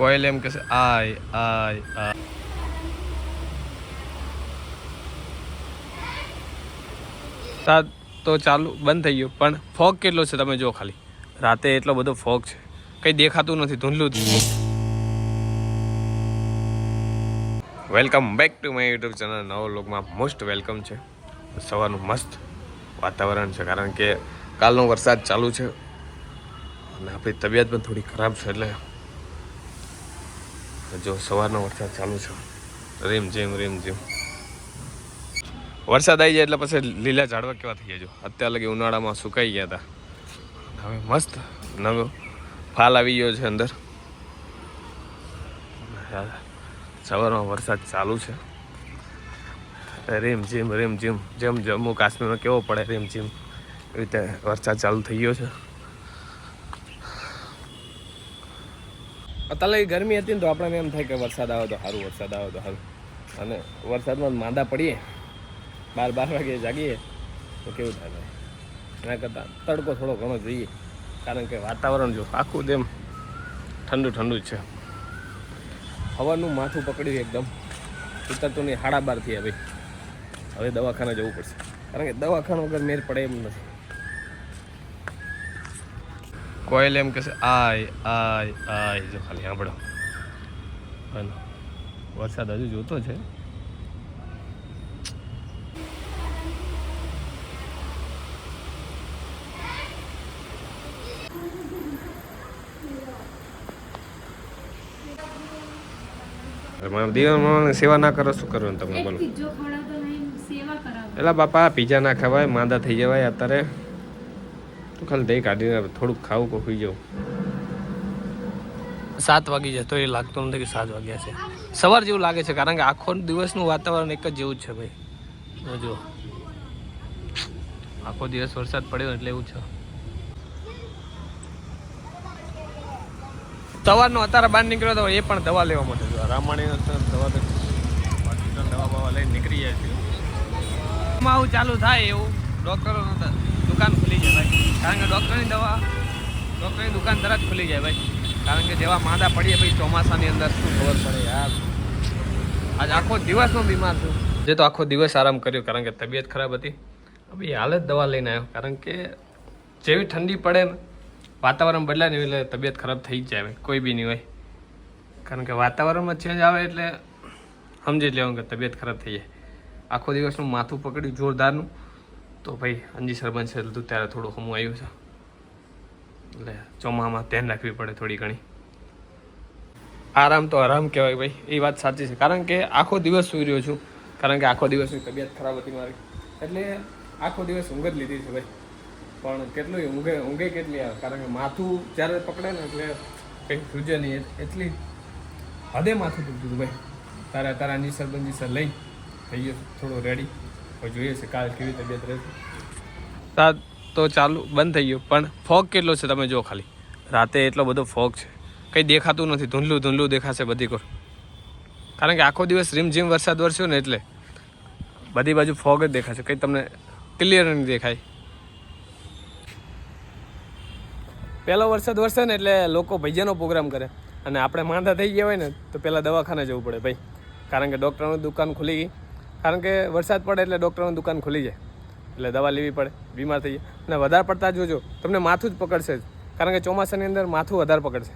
કોયલ એમ કહેશે આય આય આ સાત તો ચાલુ બંધ થઈ ગયું, પણ ફોગ કેટલો છે તમે જો ખાલી. રાતે એટલો બધો ફોગ છે, કંઈ દેખાતું નથી, ધૂંધલું જ. Welcome back to my YouTube channel. નવો લોકમાં મોસ્ટ વેલકમ છે. સવારનું મસ્ત વાતાવરણ છે, કારણ કે કાલનો વરસાદ ચાલુ છે અને આપણી તબિયત પણ થોડી ખરાબ છે, એટલે જો સવારનો વરસાદ ચાલુ છે, રીમ ઝીમ વરસાદ આવી જાય એટલે પછી લીલા ઝાડવા કેવા થઈ જાય. જો અત્યાર લગી ઉનાળામાં સુકાઈ ગયા હતા, હવે મસ્ત નવો ફાલ આવી ગયો છે અંદર. સવારમાં વરસાદ ચાલુ છે, રીમ ઝીમ જેમ જમ્મુ કાશ્મીરમાં કેવો પડે રીમ ઝીમ, એવી રીતે વરસાદ ચાલુ થઈ ગયો છે. અત્યારે ગરમી હતી ને તો આપણને એમ થાય કે વરસાદ આવે તો સારું, વરસાદ આવે તો સારું, અને વરસાદમાં માંદા પડીએ, 12 વાગે જાગીએ તો કેવું થાય. એના કરતાં તડકો થોડો ઘણો જોઈએ, કારણ કે વાતાવરણ જો આખું તેમ ઠંડુ જ છે. હવાનું માથું પકડ્યું એકદમ ઉતરતું નહીં. 12:30 થયા ભાઈ, હવે દવાખાને જવું પડશે, કારણ કે દવાખાના વગર મેર પડે એમ નથી. કોયલ એમ કહેશે આય આય આય, જો ખાલી સાંભળો. વરસાદ હજુ જોતો છે. દીવાની સેવા ના કરો, શું કરવાનું તમે બોલો? એલા બાપા, પીઝા ના ખવાય, માંદા થઈ જવાય. અત્યારે તું ખાલી દહીં કાઢીને થોડુંક ખાવું કે સુઈ જવું. 7 વાગી જાય તો એ લાગતું નથી કે 7 વાગ્યા છે. સવાર જેવું લાગે છે, કારણ કે આખો દિવસનું વાતાવરણ એક જ જેવું જ છે ભાઈ. જો આખો દિવસ વરસાદ પડ્યો એટલે એવું છે. સવારનો અત્યારે બહાર નીકળ્યો તો એ પણ દવા લેવા માટે. રામાણીનો દવા લઈને નીકળી જાય છે. આવું ચાલુ થાય એવું ડૉક્ટરો દુકાન ખુલી જાય ભાઈ, કારણ કે ડૉક્ટરની દુકાન તરત ખુલી જાય ભાઈ, કારણ કે જેવા માંદા પડીએ ભાઈ ચોમાસાની અંદર શું ખબર પડે યાર. આજ આખો દિવસનો બીમાર છું. જે તો આખો દિવસ આરામ કર્યો, કારણ કે તબિયત ખરાબ હતી. હવે હાલ જ દવા લઈને આવ્યો, કારણ કે જેવી ઠંડી પડે ને, વાતાવરણ બદલાય ને એટલે તબિયત ખરાબ થઈ જ જાય ભાઈ, કોઈ બી નહીં હોય. કારણ કે વાતાવરણમાં ચેન્જ આવે એટલે સમજી લેવાનું કે તબિયત ખરાબ થઈ જાય. આખો દિવસનું માથું પકડ્યું જોરદારનું, તો ભાઈ અંજી સરબંધ છે હતું ત્યારે થોડું હમું આવ્યું છે, એટલે ચોમામાં ધ્યાન રાખવી પડે થોડી ઘણી. આરામ તો આરામ કહેવાય ભાઈ, એ વાત સાચી છે, કારણ કે આખો દિવસ સૂઈ રહ્યો છું, કારણ કે આખો દિવસની તબિયત ખરાબ હતી મારી, એટલે આખો દિવસ ઊંઘ જ લીધી છે ભાઈ. પણ કેટલું ઊંઘે કેટલી આવે, કારણ કે માથું જ્યારે પકડે ને એટલે કંઈક સૂજે નહીં, એટલી હદે માથું તૂટતું હતું ભાઈ. તારા અંજી સર લઈ થઈ ગયો થોડો રેડી. હવે જોઈએ છે કાલ કેવી તબિયત રહેશે. સાત તો ચાલુ બંધ થઈ ગયું, પણ ફોગ કેટલો છે તમે જો ખાલી. રાતે એટલો બધો ફોગ છે, કંઈ દેખાતું નથી, ધૂંધલું દેખાશે બધી કોર, કારણ કે આખો દિવસ રીમઝીમ વરસાદ વરસ્યો ને એટલે બધી બાજુ ફોગ જ દેખાશે, કંઈ તમને ક્લિયર નહીં દેખાય. પહેલો વરસાદ વરસે ને એટલે લોકો ભજીયાનો પ્રોગ્રામ કરે, અને આપણે માંદા થઈ ગયા હોય ને તો પહેલાં દવાખાને જવું પડે ભાઈ, કારણ કે ડૉક્ટરની દુકાન ખુલી ગઈ. કારણ કે વરસાદ પડે એટલે ડૉક્ટરની દુકાન ખુલી જાય, એટલે દવા લેવી પડે, બીમાર થઈ જાય. અને વધારે પડતા જોજો તમને માથું જ પકડશે જ, કારણ કે ચોમાસાની અંદર માથું વધારે પકડશે.